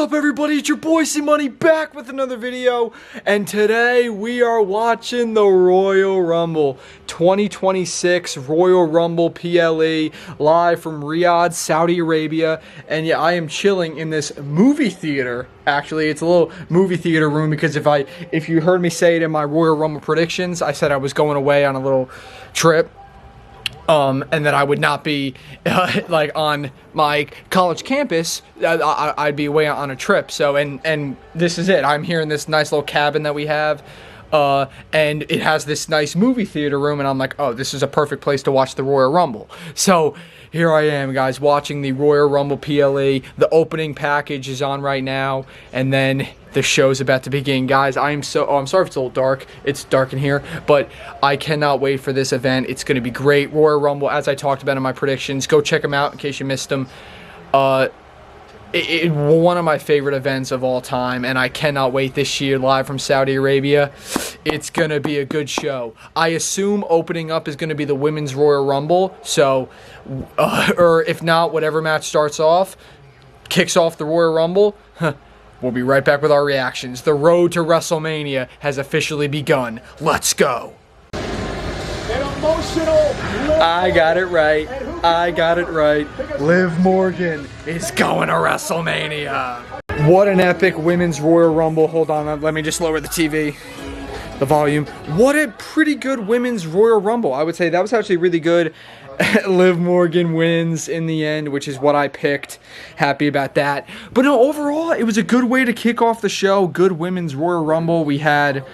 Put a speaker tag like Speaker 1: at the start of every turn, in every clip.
Speaker 1: up, everybody? It's your boy C-Money back with another video, and today we are watching the Royal Rumble 2026 Royal Rumble PLE live from Riyadh, Saudi Arabia. And yeah, I am chilling in this movie theater. Actually, it's a little movie theater room because if you heard me say it in my Royal Rumble predictions, I said I was going away on a little trip. And that I would not be like on my college campus. I'd be away on a trip. So and this is it. I'm here in this nice little cabin that we have, and it has this nice movie theater room. And I'm like, oh, this is a perfect place to watch the Royal Rumble. So here I am, guys, watching the Royal Rumble PLE. The opening package is on right now, and then the show's about to begin. Guys, I'm sorry if it's a little dark. It's dark in here, but I cannot wait for this event. It's going to be great. Royal Rumble, as I talked about in my predictions. Go check them out in case you missed them. One of my favorite events of all time, and I cannot wait this year live from Saudi Arabia. It's going to be a good show. I assume opening up is going to be the Women's Royal Rumble, so, or if not, whatever match starts off, kicks off the Royal Rumble, we'll be right back with our reactions. The road to WrestleMania has officially begun. Let's go. I got it right. I got it right. Liv Morgan is going to WrestleMania. What an epic Women's Royal Rumble. Hold on, let me just lower the TV, the volume. What a pretty good Women's Royal Rumble. I would say that was actually really good. Liv Morgan wins in the end, which is what I picked. Happy about that. But no, overall, it was a good way to kick off the show. Good Women's Royal Rumble. We had,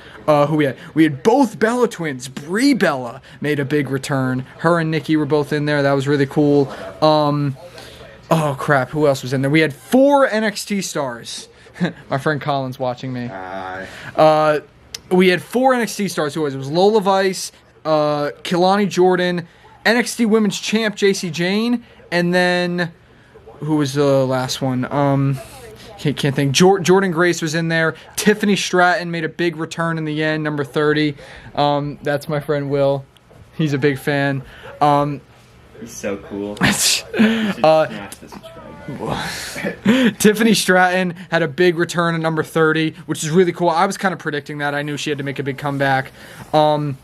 Speaker 1: we had both Bella twins. Brie Bella made a big return. Her and Nikki were both in there. That was really cool. Oh crap, who else was in there? We had 4 NXT stars. My friend Colin's watching me. We had 4 NXT stars. Who was it? It was Lola Vice, Kelani Jordan, NXT Women's Champ JC Jane, and then who was the last one? Can't think. Jordan Grace was in there. Tiffany Stratton made a big return in the end, number 30. That's my friend Will. He's a big fan.
Speaker 2: He's so cool.
Speaker 1: Tiffany Stratton had a big return at number 30, which is really cool. I was kind of predicting that. I knew she had to make a big comeback. I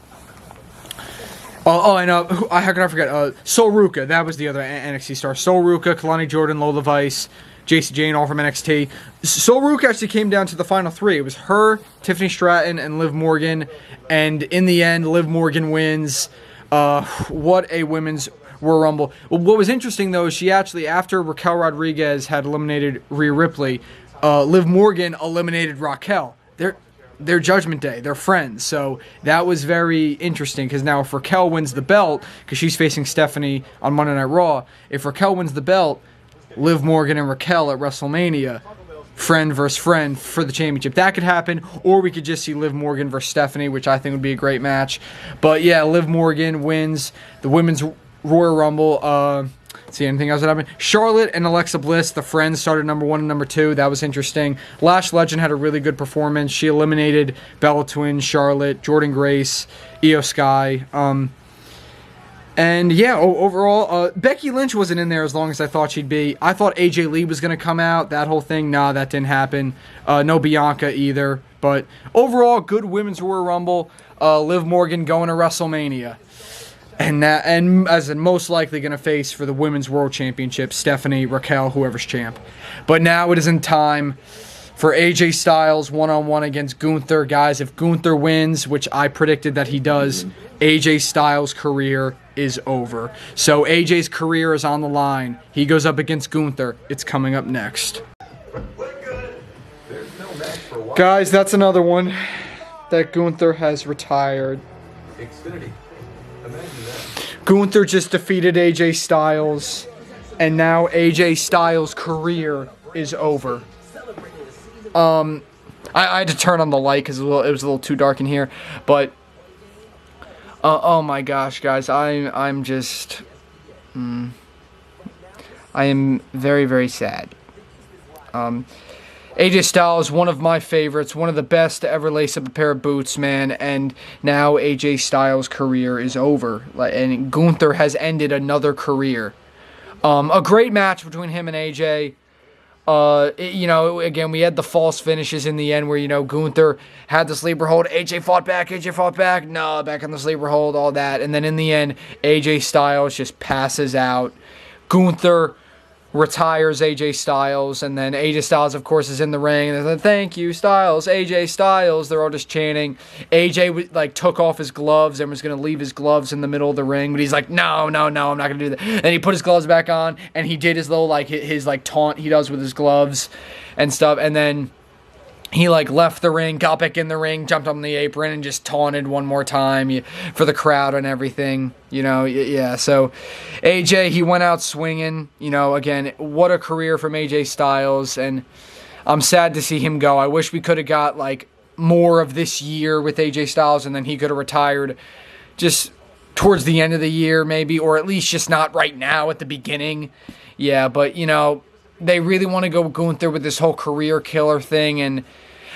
Speaker 1: know. How can I forget? Sol Ruka. That was the other NXT star. Sol Ruka, Kelani Jordan, Lola Vice, JC Jane, all from NXT. Sol Ruka actually came down to the final 3. It was her, Tiffany Stratton, and Liv Morgan. And in the end, Liv Morgan wins. What a Women's Royal Rumble. Well, what was interesting, though, is she actually, after Raquel Rodriguez had eliminated Rhea Ripley, Liv Morgan eliminated Raquel. Their Judgment Day. They're friends. So that was very interesting because now if Raquel wins the belt, because she's facing Stephanie on Monday Night Raw, if Raquel wins the belt, Liv Morgan and Raquel at WrestleMania, friend versus friend for the championship. That could happen, or we could just see Liv Morgan versus Stephanie, which I think would be a great match. But yeah, Liv Morgan wins the Women's Royal Rumble. See anything else that happened? Charlotte and Alexa Bliss, the friends, started number 1 and number 2. That was interesting. Lash Legend had a really good performance. She eliminated Bella Twin, Charlotte, Jordan Grace, Io Sky. And yeah, overall, Becky Lynch wasn't in there as long as I thought she'd be. I thought AJ Lee was going to come out. That whole thing, nah, that didn't happen. No Bianca either. But overall, good Women's Royal Rumble. Liv Morgan going to WrestleMania. And as in most likely going to face for the Women's World Championship, Stephanie, Raquel, whoever's champ. But now it is in time for AJ Styles one-on-one against Gunther. Guys, if Gunther wins, which I predicted that he does, AJ Styles' career is over. So AJ's career is on the line. He goes up against Gunther. It's coming up next. Guys, that's another one that Gunther has retired.
Speaker 2: Xfinity. Imagine that.
Speaker 1: Gunther just defeated AJ Styles, and now AJ Styles' career is over. I had to turn on the light because it was a little too dark in here, but oh my gosh, guys, I'm just I am very, very sad. AJ Styles, one of my favorites, one of the best to ever lace up a pair of boots, man, and now AJ Styles' career is over, and Gunther has ended another career. A great match between him and AJ. You know, again, we had the false finishes in the end where, you know, Gunther had the sleeper hold. AJ fought back. No, back on the sleeper hold, all that. And then in the end, AJ Styles just passes out. Gunther retires AJ Styles, and then AJ Styles, of course, is in the ring, and they're like, thank you, Styles, AJ Styles. They're all just chanting. AJ, like, took off his gloves and was going to leave his gloves in the middle of the ring, but he's like, no, I'm not going to do that. And he put his gloves back on, and he did his little, like, his like, taunt he does with his gloves and stuff, and then he, like, left the ring, got back in the ring, jumped on the apron, and just taunted one more time for the crowd and everything. You know, yeah. So, AJ, he went out swinging. You know, again, what a career from AJ Styles. And I'm sad to see him go. I wish we could have got, like, more of this year with AJ Styles, and then he could have retired just towards the end of the year, maybe, or at least just not right now at the beginning. Yeah, but, you know, they really want to go Gunther with this whole career killer thing, and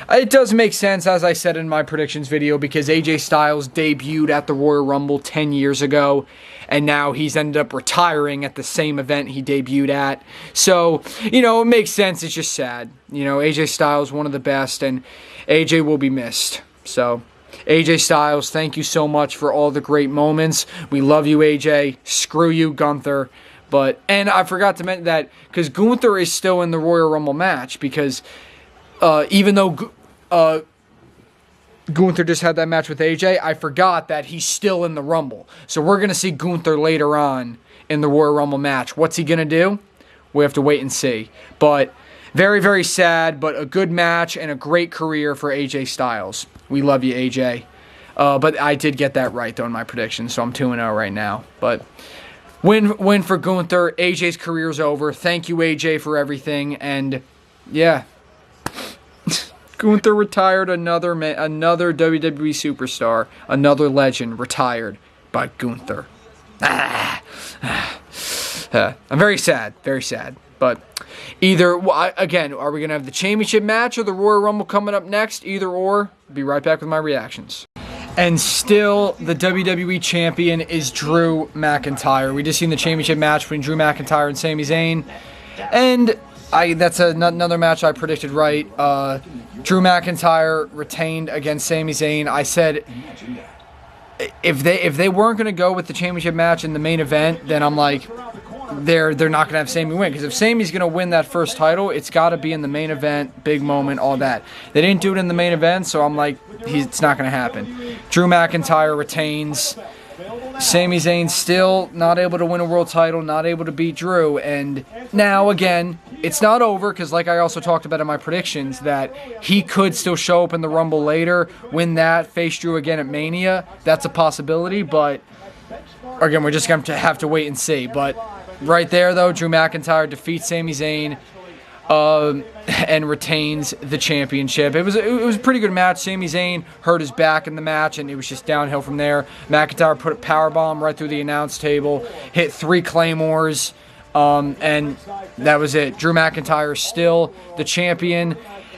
Speaker 1: it does make sense, as I said in my predictions video, because AJ Styles debuted at the Royal Rumble 10 years ago, and now he's ended up retiring at the same event he debuted at. So, you know, it makes sense. It's just sad. You know, AJ Styles, one of the best, and AJ will be missed. So, AJ Styles, thank you so much for all the great moments. We love you, AJ. Screw you, Gunther. And I forgot to mention that, because Gunther is still in the Royal Rumble match, because even though Gunther just had that match with AJ, I forgot that he's still in the Rumble. So we're going to see Gunther later on in the Royal Rumble match. What's he going to do? We have to wait and see. But very, very sad, but a good match and a great career for AJ Styles. We love you, AJ. But I did get that right, though, in my prediction, so I'm 2-0 right now. But win for Gunther. AJ's career's over. Thank you, AJ, for everything. And, yeah. Gunther retired, another WWE superstar, another legend retired by Gunther. I'm very sad, very sad. But again, are we going to have the championship match or the Royal Rumble coming up next? Either or. Be right back with my reactions. And still, the WWE champion is Drew McIntyre. We just seen the championship match between Drew McIntyre and Sami Zayn. And that's another match I predicted right. Drew McIntyre retained against Sami Zayn. I said if they weren't going to go with the championship match in the main event, then I'm like, they're not going to have Sami win. Because if Sami's going to win that first title, it's got to be in the main event, big moment, all that. They didn't do it in the main event, so I'm like, it's not going to happen. Drew McIntyre retains. Sami Zayn still not able to win a world title, not able to beat Drew. And now, again, it's not over, because like I also talked about in my predictions, that he could still show up in the Rumble later, win that, face Drew again at Mania. That's a possibility, but again, we're just going to have to wait and see. But right there, though, Drew McIntyre defeats Sami Zayn and retains the championship. It was a pretty good match. Sami Zayn hurt his back in the match, and it was just downhill from there. McIntyre put a powerbomb right through the announce table, hit 3 claymores, and that was it. Drew McIntyre is still the champion.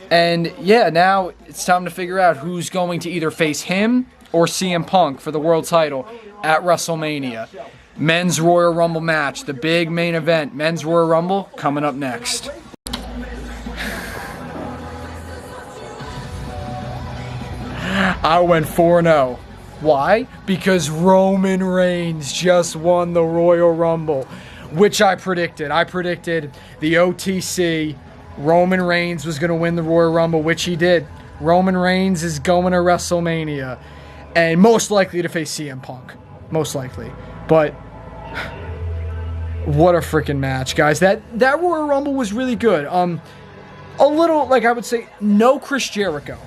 Speaker 1: And yeah, now it's time to figure out who's going to either face him or CM Punk for the world title at WrestleMania. Men's Royal Rumble match, the big main event. Men's Royal Rumble coming up next. I went 4-0. Why? Because Roman Reigns just won the Royal Rumble, which I predicted. I predicted the OTC. Roman Reigns was going to win the Royal Rumble, which he did. Roman Reigns is going to WrestleMania, and most likely to face CM Punk. Most likely. But what a freaking match, guys. That Royal Rumble was really good. A little, like I would say, no Chris Jericho.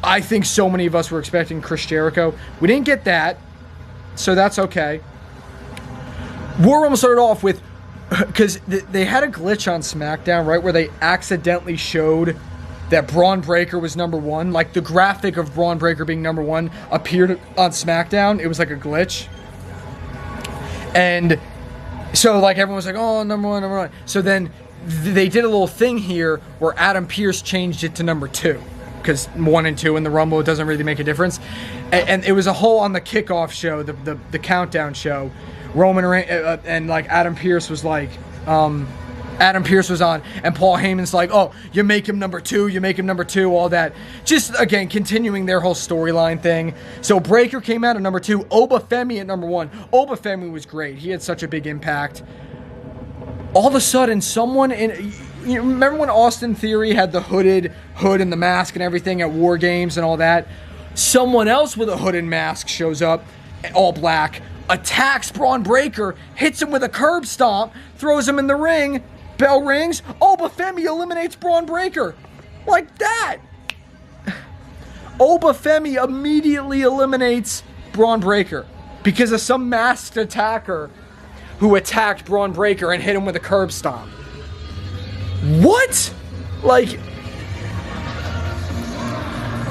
Speaker 1: I think so many of us were expecting Chris Jericho. We didn't get that, so that's okay. Royal Rumble started off with, because they had a glitch on SmackDown, right, where they accidentally showed that Braun Breaker was number 1. Like, the graphic of Braun Breaker being number 1 appeared on SmackDown. It was like a glitch. And so, like, everyone was like, oh, number one. So then they did a little thing here where Adam Pearce changed it to number 2. Because 1 and 2 in the Rumble, it doesn't really make a difference. And it was a whole on the kickoff show, the countdown show. Roman Reigns and like Adam Pearce was like, Adam Pearce was on, and Paul Heyman's like, oh, you make him number 2, you make him number 2, all that. Just, again, continuing their whole storyline thing. So Breakker came out at number 2, Obafemi at number 1. Obafemi was great. He had such a big impact. All of a sudden, someone in... You remember when Austin Theory had the hood and the mask and everything at War Games and all that? Someone else with a hood and mask shows up, all black, attacks Braun Breaker, hits him with a curb stomp, throws him in the ring, bell rings, Obafemi eliminates Braun Breaker. Like that. Obafemi immediately eliminates Braun Breaker because of some masked attacker who attacked Braun Breaker and hit him with a curb stomp. What? Like,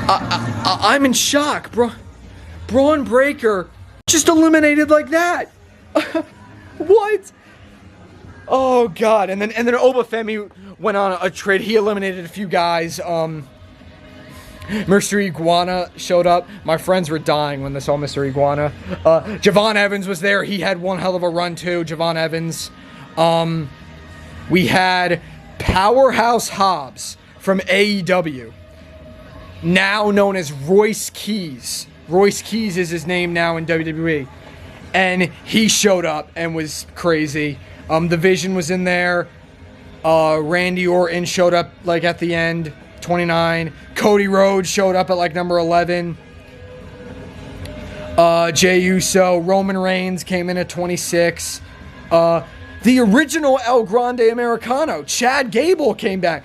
Speaker 1: I'm in shock, bro. Braun Breaker just eliminated like that. What? Oh God! And then Obafemi went on a trade. He eliminated a few guys. Mr. Iguana showed up. My friends were dying when they saw Mr. Iguana. Javon Evans was there. He had one hell of a run too. Javon Evans. We had Powerhouse Hobbs from AEW, now known as Royce Keys. Royce Keys is his name now in WWE. And he showed up and was crazy. The Vision was in there. Randy Orton showed up like at the end, 29. Cody Rhodes showed up at like number 11. Jey Uso. Roman Reigns came in at 26. The original El Grande Americano, Chad Gable, came back.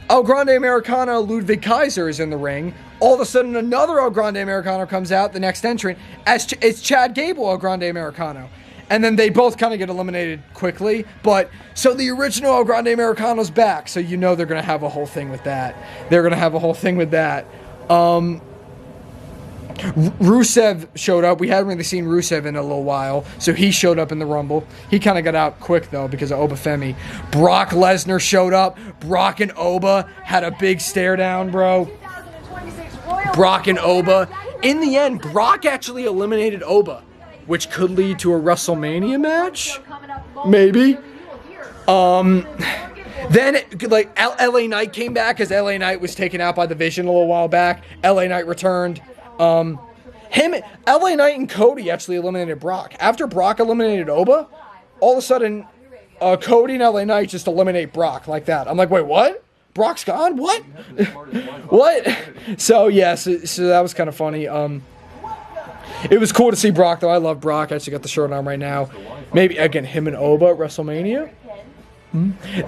Speaker 1: El Grande Americano, Ludwig Kaiser, is in the ring. All of a sudden, another El Grande Americano comes out, the next entrant, as it's Chad Gable, El Grande Americano. And then they both kind of get eliminated quickly. But, so the original El Grande Americano's back. So you know they're going to have a whole thing with that. Rusev showed up. We hadn't really seen Rusev in a little while, so he showed up in the Rumble. He kind of got out quick, though, because of Obafemi. Brock Lesnar showed up. Brock and Oba had a big stare down, bro. Brock and Oba. In the end, Brock actually eliminated Oba, which could lead to a WrestleMania match? Maybe. Then, like, LA Knight came back, because LA Knight was taken out by the Vision a little while back. LA Knight returned. LA Knight and Cody actually eliminated Brock. After Brock eliminated Oba, all of a sudden, Cody and LA Knight just eliminate Brock like that. I'm like, wait, what? Brock's gone? What? What? So, yeah, so that was kind of funny. It was cool to see Brock, though. I love Brock. I actually got the shirt on right now. Maybe, again, him and Oba at WrestleMania.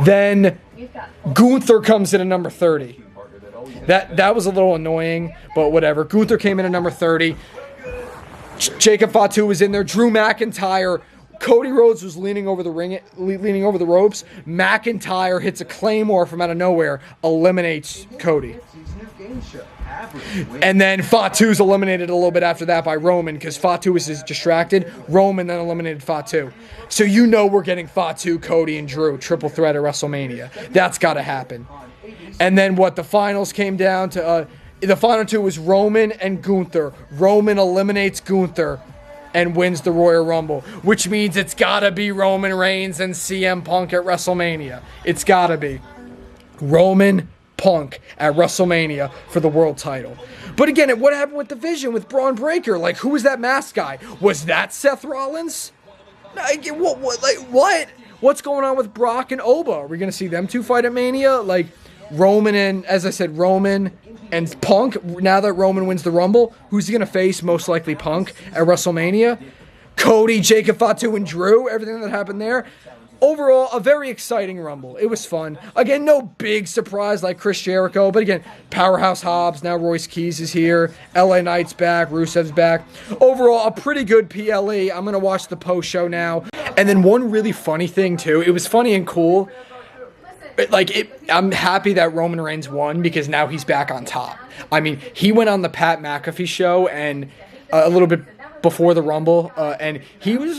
Speaker 1: Then Gunther comes in at number 30. That was a little annoying, but whatever. Gunther came in at number 30. Jacob Fatu was in there. Drew McIntyre. Cody Rhodes was leaning over the ropes. McIntyre hits a Claymore from out of nowhere, eliminates Cody. And then Fatu's eliminated a little bit after that by Roman, because Fatu was distracted. Roman then eliminated Fatu. So you know we're getting Fatu, Cody, and Drew triple threat at WrestleMania. That's got to happen. And then the finals came down to, the final two was Roman and Gunther. Roman eliminates Gunther and wins the Royal Rumble, which means it's got to be Roman Reigns and CM Punk at WrestleMania. It's got to be Roman Punk at WrestleMania for the world title. But again, what happened with the Vision with Braun Breaker? Like, who was that masked guy? Was that Seth Rollins? What? What's going on with Brock and Oba? Are we going to see them two fight at Mania? Like, Roman and, as I said, Roman and Punk. Now that Roman wins the Rumble, who's he going to face? Most likely Punk at WrestleMania. Cody, Jacob Fatu, and Drew. Everything that happened there. Overall, a very exciting Rumble. It was fun. Again, no big surprise like Chris Jericho. But again, Powerhouse Hobbs. Now Royce Keys is here. LA Knight's back. Rusev's back. Overall, a pretty good PLE. I'm going to watch the post show now. And then one really funny thing, too. It was funny and cool. I'm happy that Roman Reigns won because now he's back on top. I mean, he went on the Pat McAfee show and a little bit before the Rumble, and he was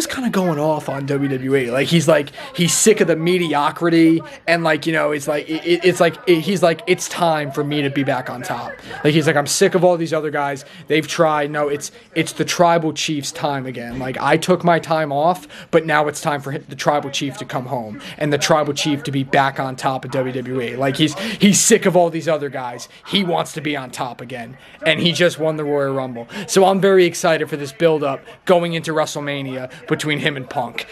Speaker 1: kind of going off on WWE. Like he's sick of the mediocrity, and like, you know, he's like it's time for me to be back on top. Like he's like, I'm sick of all these other guys. They've tried. No, it's the Tribal Chief's time again. Like I took my time off, but now it's time for the Tribal Chief to come home and the Tribal Chief to be back on top of WWE. Like he's sick of all these other guys. He wants to be on top again, and he just won the Royal Rumble. So I'm very excited for this build-up going into WrestleMania between him and Punk.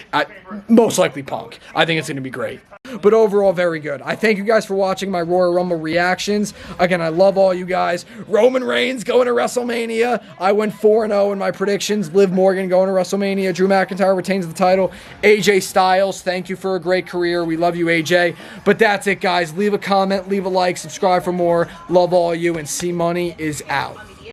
Speaker 1: Most likely Punk. I think it's going to be great. But overall, very good. I thank you guys for watching my Royal Rumble reactions. Again, I love all you guys. Roman Reigns going to WrestleMania. I went 4-0 in my predictions. Liv Morgan going to WrestleMania. Drew McIntyre retains the title. AJ Styles, thank you for a great career. We love you, AJ. But that's it, guys. Leave a comment, leave a like, subscribe for more. Love all you, and C Money is out.